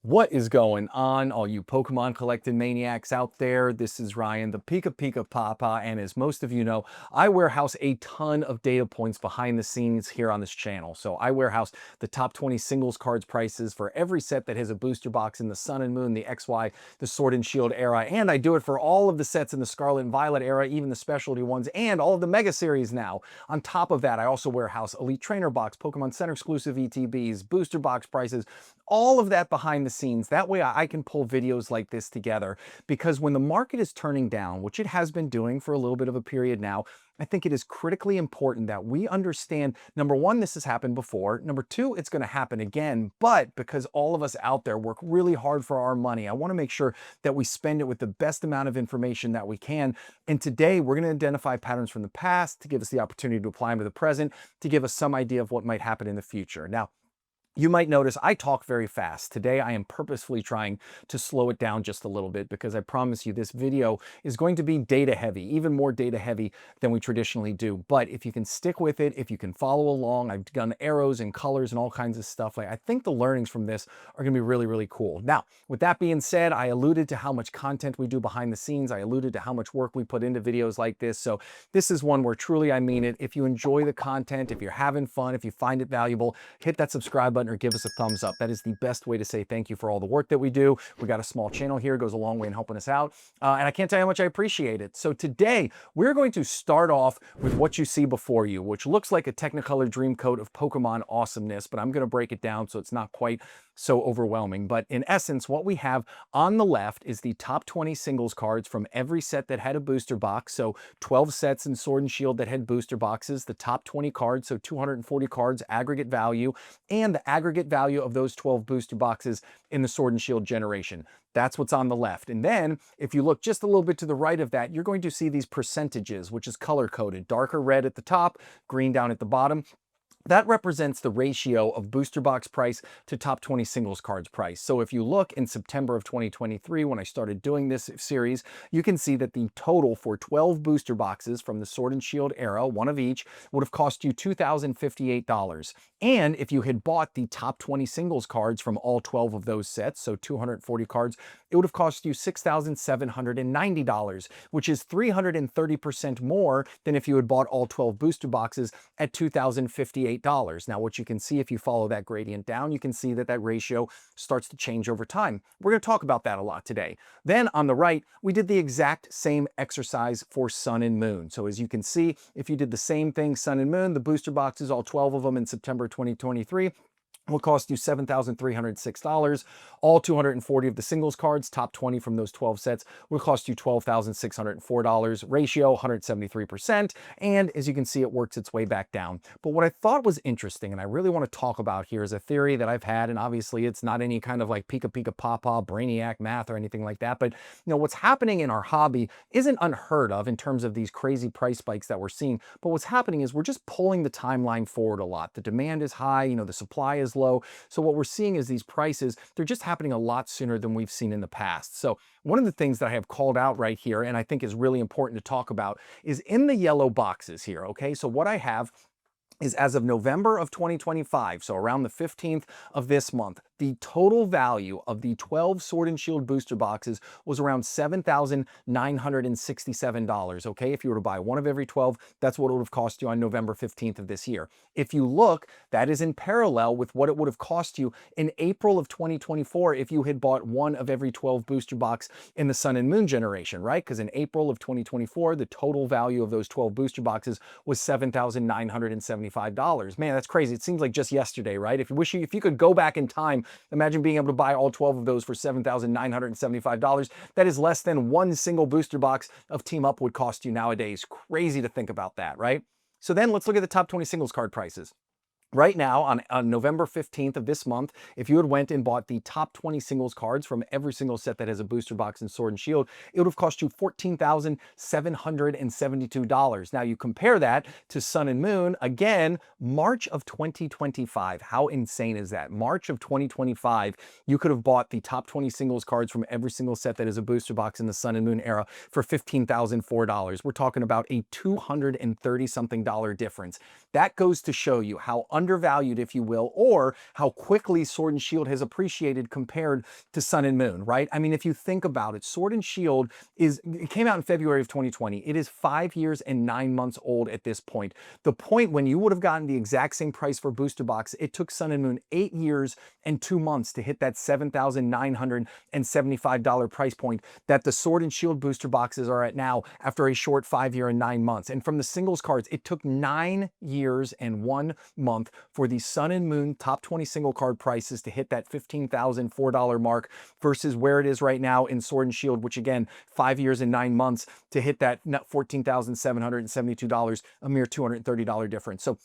What is going on, all you Pokemon collecting maniacs out there? This is Ryan, the Pika Pika Papa, and as most of you know, I warehouse a ton of data points behind the scenes here on this channel. So I warehouse the top 20 singles cards prices for every set that has a booster box in the Sun and Moon, the XY, the Sword and Shield era, and I do it for all of the sets in the Scarlet and Violet era, even the specialty ones, and all of the Mega Series now. On top of that, I also warehouse Elite Trainer Box, Pokemon Center exclusive ETBs, booster box prices, all of that behind the scenes. That way I can pull videos like this together, because when the market is turning down, which it has been doing for a little bit of a period now, I think it is critically important that we understand, number one, this has happened before. Number two, it's going to happen again. But because all of us out there work really hard for our money, I want to make sure that we spend it with the best amount of information that we can. And today we're going to identify patterns from the past to give us the opportunity to apply them to the present, to give us some idea of what might happen in the future. Now, you might notice I talk very fast. Today, I am purposefully trying to slow it down just a little bit, because I promise you this video is going to be data heavy, even more data heavy than we traditionally do. But if you can stick with it, if you can follow along, I've done arrows and colors and all kinds of stuff. I think the learnings from this are going to be really, really cool. Now, with that being said, I alluded to how much content we do behind the scenes. I alluded to how much work we put into videos like this. So this is one where truly I mean it. If you enjoy the content, if you're having fun, if you find it valuable, hit that subscribe button or give us a thumbs up. That is the best way to say thank you for all the work that we do. We got a small channel here, it goes a long way in helping us out. And I can't tell you how much I appreciate it. So today, we're going to start off with what you see before you, which looks like a Technicolor dream coat of Pokemon awesomeness, but I'm going to break it down so it's not quite so overwhelming. But in essence, what we have on the left is the top 20 singles cards from every set that had a booster box. So 12 sets in Sword and Shield that had booster boxes, the top 20 cards, so 240 cards aggregate value, and the aggregate value of those 12 booster boxes in the Sword and Shield generation. That's what's on the left. And then if you look just a little bit to the right of that, you're going to see these percentages, which is color coded, darker red at the top, green down at the bottom. That represents the ratio of booster box price to top 20 singles cards price. So if you look in September of 2023, when I started doing this series, you can see that the total for 12 booster boxes from the Sword and Shield era, one of each, would have cost you $2,058. And if you had bought the top 20 singles cards from all 12 of those sets, so 240 cards, it would have cost you $6,790, which is 330% more than if you had bought all 12 booster boxes at $2,058. Now, what you can see if you follow that gradient down, you can see that that ratio starts to change over time. We're going to talk about that a lot today. Then on the right, we did the exact same exercise for Sun and Moon. So as you can see, if you did the same thing, Sun and Moon, the booster boxes, all 12 of them in September 2023, will cost you $7,306. All 240 of the singles cards, top 20 from those 12 sets, will cost you $12,604. Ratio, 173%. And as you can see, it works its way back down. But what I thought was interesting, and I really want to talk about here, is a theory that I've had, and obviously it's not any kind of like Pika Pika Papa, brainiac math or anything like that, but what's happening in our hobby isn't unheard of in terms of these crazy price spikes that we're seeing. But what's happening is we're just pulling the timeline forward a lot. The demand is high, the supply is low. So what we're seeing is these prices, they're just happening a lot sooner than we've seen in the past. So one of the things that I have called out right here, and I think is really important to talk about, is in the yellow boxes here, okay? So what I have is as of November of 2025, so around the 15th of this month, the total value of the 12 Sword and Shield booster boxes was around $7,967, okay? If you were to buy one of every 12, that's what it would have cost you on November 15th of this year. If you look, that is in parallel with what it would have cost you in April of 2024 if you had bought one of every 12 booster box in the Sun and Moon generation, right? Because in April of 2024, the total value of those 12 booster boxes was $7,975. Man, that's crazy. It seems like just yesterday, right? If you could go back in time, imagine being able to buy all 12 of those for $7,975. That is less than one single booster box of Team Up would cost you nowadays. Crazy to think about that, right? So then let's look at the top 20 singles card prices. Right now, on November 15th of this month, if you had went and bought the top 20 singles cards from every single set that has a booster box in Sword and Shield, it would have cost you $14,772. Now you compare that to Sun and Moon, again, March of 2025. How insane is that? March of 2025, you could have bought the top 20 singles cards from every single set that is a booster box in the Sun and Moon era for $15,004. We're talking about a $230-something difference. That goes to show you how undervalued, if you will, or how quickly Sword and Shield has appreciated compared to Sun and Moon, right? I mean, if you think about it, Sword and Shield it came out in February of 2020. It is 5 years and 9 months old at this point. The point when you would have gotten the exact same price for booster box, it took Sun and Moon 8 years and 2 months to hit that $7,975 price point that the Sword and Shield booster boxes are at now after a short 5 year and 9 months. And from the singles cards, it took 9 years and 1 month for the Sun and Moon top 20 single card prices to hit that $15,004 mark versus where it is right now in Sword and Shield, which again, 5 years and 9 months to hit that $14,772, a mere $230 difference. So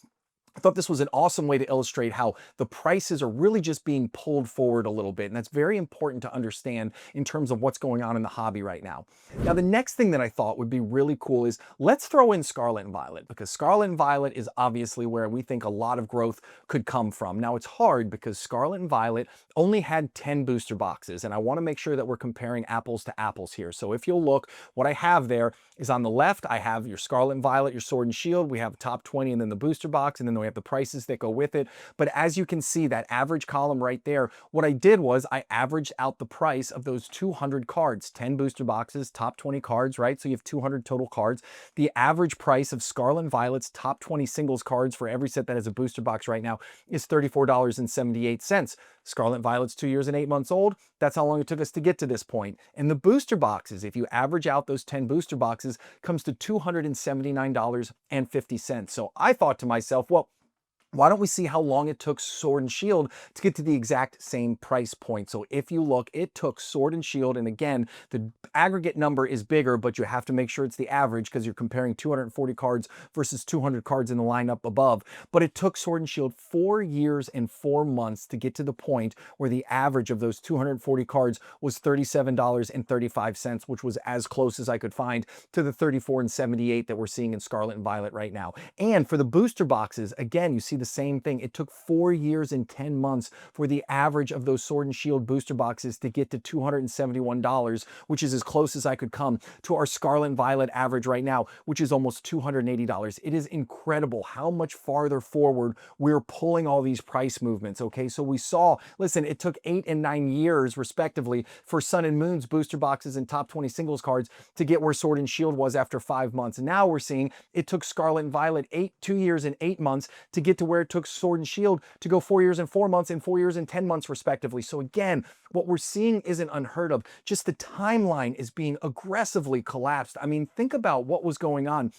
I thought this was an awesome way to illustrate how the prices are really just being pulled forward a little bit. And that's very important to understand in terms of what's going on in the hobby right now. Now, the next thing that I thought would be really cool is let's throw in Scarlet and Violet, because Scarlet and Violet is obviously where we think a lot of growth could come from. Now, it's hard because Scarlet and Violet only had 10 booster boxes, and I want to make sure that we're comparing apples to apples here. So if you'll look, what I have there is on the left, I have your Scarlet and Violet, your Sword and Shield. We have top 20 and then the booster box, and then we have the prices that go with it. But as you can see, that average column right there, what I did was I averaged out the price of those 200 cards, 10 booster boxes, top 20 cards, right? So you have 200 total cards. The average price of Scarlet and Violet's top 20 singles cards for every set that has a booster box right now is $34.78. Scarlet Violet's 2 years and 8 months old. That's how long it took us to get to this point. And the booster boxes, if you average out those 10 booster boxes, comes to $279.50. So I thought to myself, well, why don't we see how long it took Sword and Shield to get to the exact same price point? So if you look, it took Sword and Shield, and again, the aggregate number is bigger, but you have to make sure it's the average because you're comparing 240 cards versus 200 cards in the lineup above. But it took Sword and Shield 4 years and 4 months to get to the point where the average of those 240 cards was $37.35, which was as close as I could find to the $34.78 that we're seeing in Scarlet and Violet right now. And for the booster boxes, again, you see the same thing. It took 4 years and 10 months for the average of those Sword and Shield booster boxes to get to $271, which is as close as I could come to our Scarlet and Violet average right now, which is almost $280. It is incredible how much farther forward we're pulling all these price movements, okay? So we saw, listen, it took 8 and 9 years, respectively, for Sun and Moon's booster boxes and top 20 singles cards to get where Sword and Shield was after 5 months. And now we're seeing it took Scarlet and Violet 2 years and 8 months to get to where it took Sword and Shield to go 4 years and 4 months and 4 years and 10 months, respectively. So again, what we're seeing isn't unheard of. Just the timeline is being aggressively collapsed. I mean, think about what was going on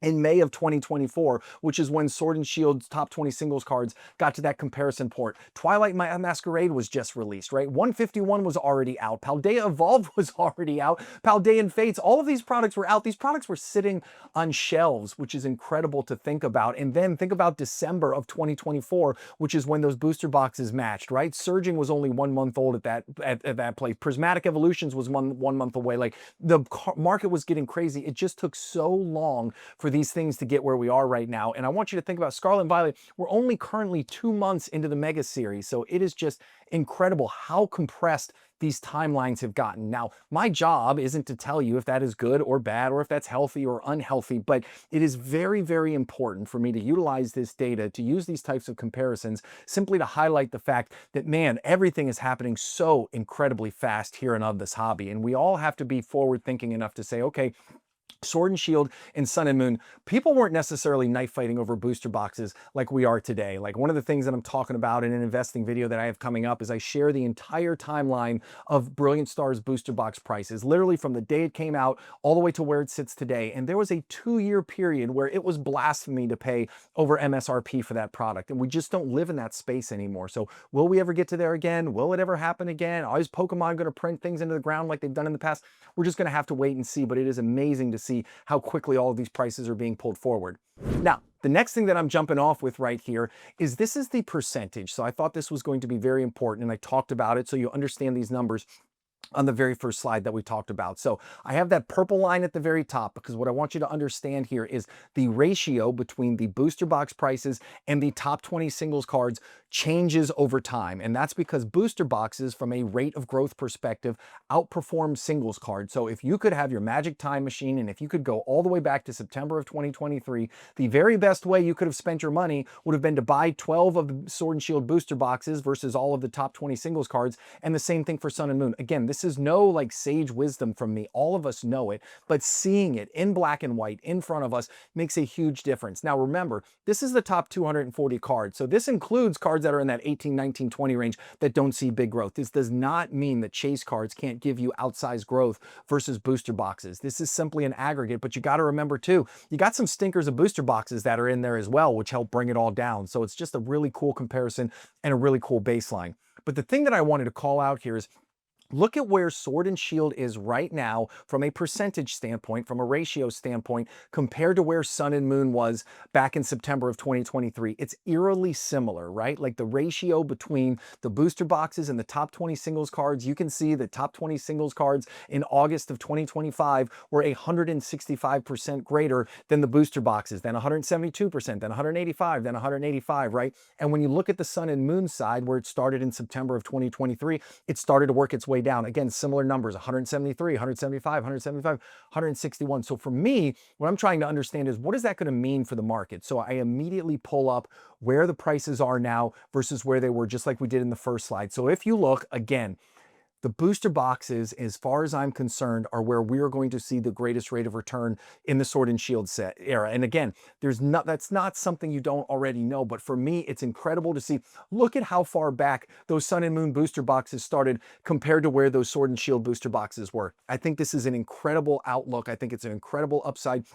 in May of 2024, which is when Sword and Shield's top 20 singles cards got to that comparison port. Twilight Masquerade was just released, right? 151 was already out. Paldea Evolved was already out. Paldean Fates, all of these products were out. These products were sitting on shelves, which is incredible to think about. And then think about December of 2024, which is when those booster boxes matched, right? Surging was only 1 month old at that place. Prismatic Evolutions was one month away. Like, the market was getting crazy. It just took so long for these things to get where we are right now. And I want you to think about Scarlet and Violet. We're only currently 2 months into the Mega Series. So it is just incredible how compressed these timelines have gotten. Now, my job isn't to tell you if that is good or bad or if that's healthy or unhealthy, but it is very, very important for me to utilize this data, to use these types of comparisons, simply to highlight the fact that, man, everything is happening so incredibly fast here and of this hobby. And we all have to be forward thinking enough to say, okay, Sword and Shield and Sun and Moon, people weren't necessarily knife fighting over booster boxes like we are today. Like, one of the things that I'm talking about in an investing video that I have coming up is I share the entire timeline of Brilliant Stars booster box prices, literally from the day it came out all the way to where it sits today. And there was a 2-year period where it was blasphemy to pay over MSRP for that product. And we just don't live in that space anymore. So will we ever get to there again? Will it ever happen again? Is Pokemon going to print things into the ground like they've done in the past? We're just going to have to wait and see, but it is amazing to see how quickly all of these prices are being pulled forward. Now, the next thing that I'm jumping off with right here is this is the percentage. So I thought this was going to be very important, and I talked about it so you understand these numbers. on the very first slide that we talked about. So I have that purple line at the very top because what I want you to understand here is the ratio between the booster box prices and the top 20 singles cards changes over time. And that's because booster boxes, from a rate of growth perspective, outperform singles cards. So if you could have your magic time machine and if you could go all the way back to September of 2023, the very best way you could have spent your money would have been to buy 12 of the Sword and Shield booster boxes versus all of the top 20 singles cards. And the same thing for Sun and Moon. Again, this is no like sage wisdom from me. All of us know it, but seeing it in black and white in front of us makes a huge difference. Now remember, this is the top 240 cards. So this includes cards that are in that 18, 19, 20 range that don't see big growth. This does not mean that chase cards can't give you outsized growth versus booster boxes. This is simply an aggregate, but you got to remember too, you got some stinkers of booster boxes that are in there as well, which help bring it all down. So it's just a really cool comparison and a really cool baseline. But the thing that I wanted to call out here is look at where Sword and Shield is right now from a percentage standpoint, from a ratio standpoint, compared to where Sun and Moon was back in September of 2023. It's eerily similar, right? Like the ratio between the booster boxes and the top 20 singles cards, you can see the top 20 singles cards in August of 2025 were 165% greater than the booster boxes, then 172%, then 185, then 185, right? And when you look at the Sun and Moon side, where it started in September of 2023, it started to work its way down. Again, similar numbers, 173, 175, 175, 161. So for me, what I'm trying to understand is what is that going to mean for the market? So I immediately pull up where the prices are now versus where they were, just like we did in the first slide. So if you look, again, the booster boxes, as far as I'm concerned, are where we are going to see the greatest rate of return in the Sword and Shield set era. And again, that's not something you don't already know, but for me, it's incredible to see. Look at how far back those Sun and Moon booster boxes started compared to where those Sword and Shield booster boxes were. I think this is an incredible outlook. I think it's an incredible upside.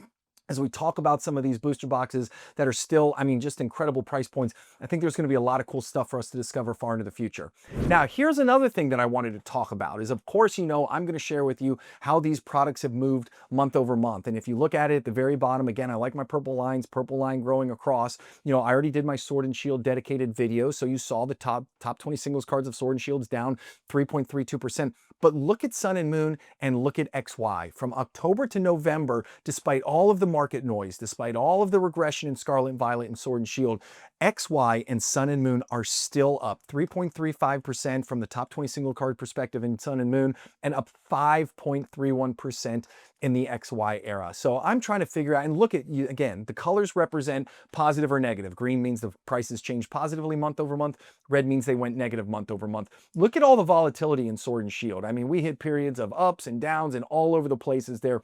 As we talk about some of these booster boxes that are still, I mean, just incredible price points, I think there's going to be a lot of cool stuff for us to discover far into the future. Now, here's another thing that I wanted to talk about is, of course, you know, I'm going to share with you how these products have moved month over month. And if you look at it at the very bottom, again, I like my purple lines, purple line growing across. You know, I already did my Sword and Shield dedicated video, so you saw the top 20 singles cards of Sword and Shields down 3.32%. But look at Sun and Moon and look at XY. From October to November, despite all of the market noise, despite all of the regression in Scarlet Violet and Sword and Shield, XY and Sun and Moon are still up 3.35% from the top 20 single card perspective in Sun and Moon, and up 5.31% in the XY era. So I'm trying to figure out, and look at, you again, the colors represent positive or negative. Green means the prices changed positively month over month. Red means they went negative month over month. Look at all the volatility in Sword and Shield. I mean, we hit periods of ups and downs and all over the places there.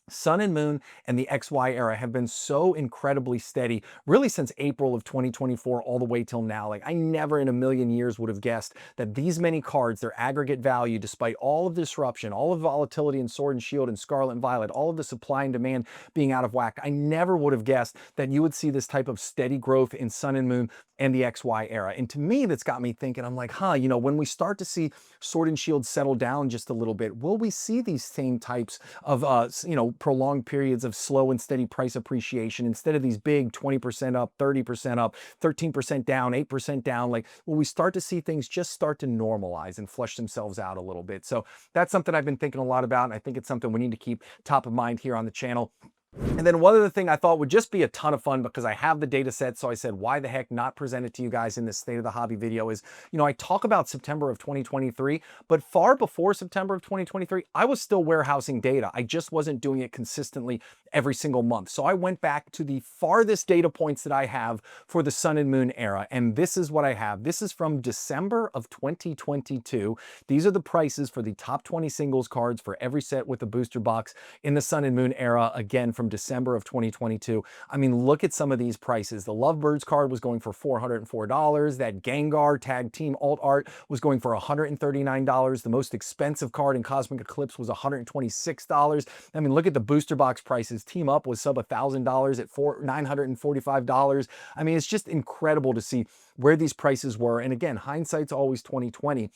Sun and Moon and the XY era have been so incredibly steady, really since April of 2024 all the way till now. Like, I never in a million years would have guessed that these many cards, their aggregate value, despite all of the disruption, all of the volatility in Sword and Shield and Scarlet and Violet, all of the supply and demand being out of whack, I never would have guessed that you would see this type of steady growth in Sun and Moon and the XY era. And to me, that's got me thinking, I'm like, you know, when we start to see Sword and Shield settle down just a little bit, will we see these same types of, you know, prolonged periods of slow and steady price appreciation instead of these big 20% up, 30% up, 13% down, 8% down? Like, will we start to see things just start to normalize and flush themselves out a little bit? So that's something I've been thinking a lot about, and I think it's something we need to keep top of mind here on the channel. And then one other thing I thought would just be a ton of fun, because I have the data set, so I said, why the heck not present it to you guys in this State of the Hobby video, is, you know, I talk about September of 2023, but far before September of 2023, I was still warehousing data. I just wasn't doing it consistently every single month. So I went back to the farthest data points that I have for the Sun and Moon era, and this is what I have. This is from December of 2022. These are the prices for the top 20 singles cards for every set with a booster box in the Sun and Moon era, again, from December of 2022. I mean, look at some of these prices. The Lovebirds card was going for $404. That Gengar Tag Team Alt Art was going for $139. The most expensive card in Cosmic Eclipse was $126. I mean, look at the booster box prices. Team Up was sub $1,000 at $945. I mean, it's just incredible to see where these prices were. And again, hindsight's always 2020.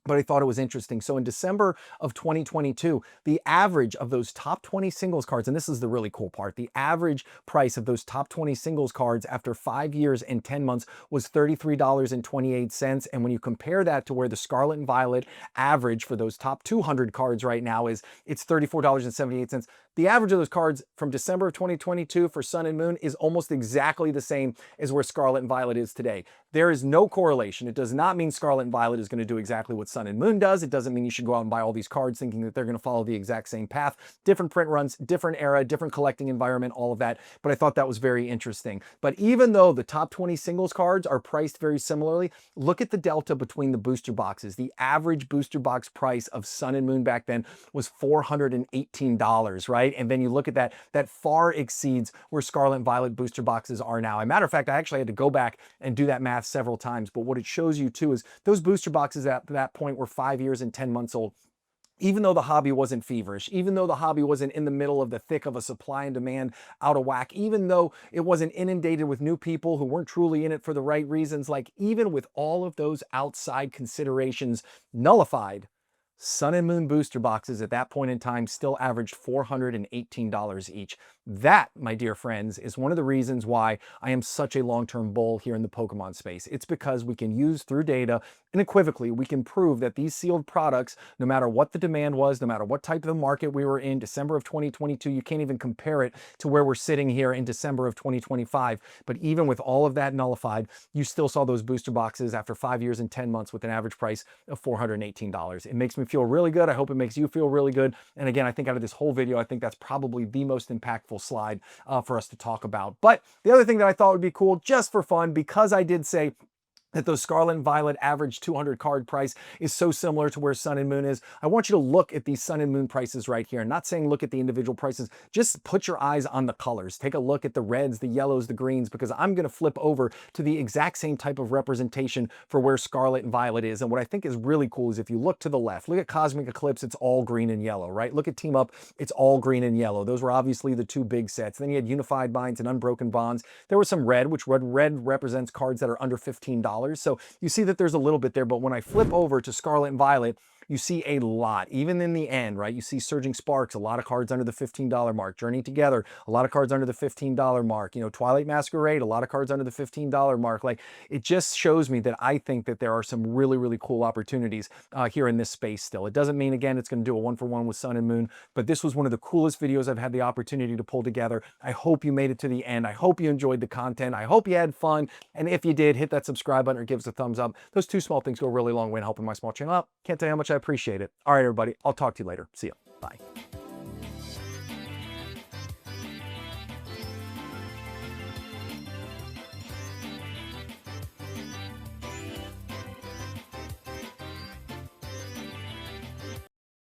but I thought it was interesting. So in December of 2022, the average of those top 20 singles cards, and this is the really cool part, the average price of those top 20 singles cards after 5 years and 10 months was $33.28. And when you compare that to where the Scarlet and Violet average for those top 200 cards right now is, it's $34.78. The average of those cards from December of 2022 for Sun and Moon is almost exactly the same as where Scarlet and Violet is today. There is no correlation. It does not mean Scarlet and Violet is going to do exactly what Sun and Moon does. It doesn't mean you should go out and buy all these cards thinking that they're going to follow the exact same path. Different print runs, different era, different collecting environment, all of that. But I thought that was very interesting. But even though the top 20 singles cards are priced very similarly, look at the delta between the booster boxes. The average booster box price of Sun and Moon back then was $418, right? And then you look at that, that far exceeds where Scarlet and Violet booster boxes are now. As a matter of fact, I actually had to go back and do that math several times. But what it shows you too is those booster boxes at that point were 5 years and 10 months old. Even though the hobby wasn't feverish, even though the hobby wasn't in the middle of the thick of a supply and demand out of whack, even though it wasn't inundated with new people who weren't truly in it for the right reasons, like even with all of those outside considerations nullified, Sun and Moon booster boxes at that point in time still averaged $418 each. That, my dear friends, is one of the reasons why I am such a long-term bull here in the Pokemon space. It's because we can use through data, unequivocally, we can prove that these sealed products, no matter what the demand was, no matter what type of the market we were in, December of 2022, you can't even compare it to where we're sitting here in December of 2025. But even with all of that nullified, you still saw those booster boxes after 5 years and 10 months with an average price of $418. It makes me feel really good. I hope it makes you feel really good. And again, I think out of this whole video, I think that's probably the most impactful slide for us to talk about. But the other thing that I thought would be cool, just for fun, because I did say that those Scarlet and Violet average 200 card price is so similar to where Sun and Moon is, I want you to look at these Sun and Moon prices right here. I'm not saying look at the individual prices, just put your eyes on the colors. Take a look at the reds, the yellows, the greens, because I'm going to flip over to the exact same type of representation for where Scarlet and Violet is. And what I think is really cool is if you look to the left, look at Cosmic Eclipse, it's all green and yellow, right? Look at Team Up, it's all green and yellow. Those were obviously the two big sets. Then you had Unified Minds and Unbroken Bonds. There was some red, which red represents cards that are under $15. So you see that there's a little bit there, but when I flip over to Scarlet and Violet, you see a lot, even in the end, right? You see Surging Sparks, a lot of cards under the $15 mark. Journey Together, a lot of cards under the $15 mark. You know, Twilight Masquerade, a lot of cards under the $15 mark. Like, it just shows me that I think that there are some really, really cool opportunities here in this space still. It doesn't mean, again, it's going to do a one-for-one with Sun and Moon, but this was one of the coolest videos I've had the opportunity to pull together. I hope you made it to the end. I hope you enjoyed the content. I hope you had fun. And if you did, hit that subscribe button or give us a thumbs up. Those two small things go a really long way in helping my small channel out. Can't tell you how much I appreciate it. All right, everybody. I'll talk to you later. See ya. Bye.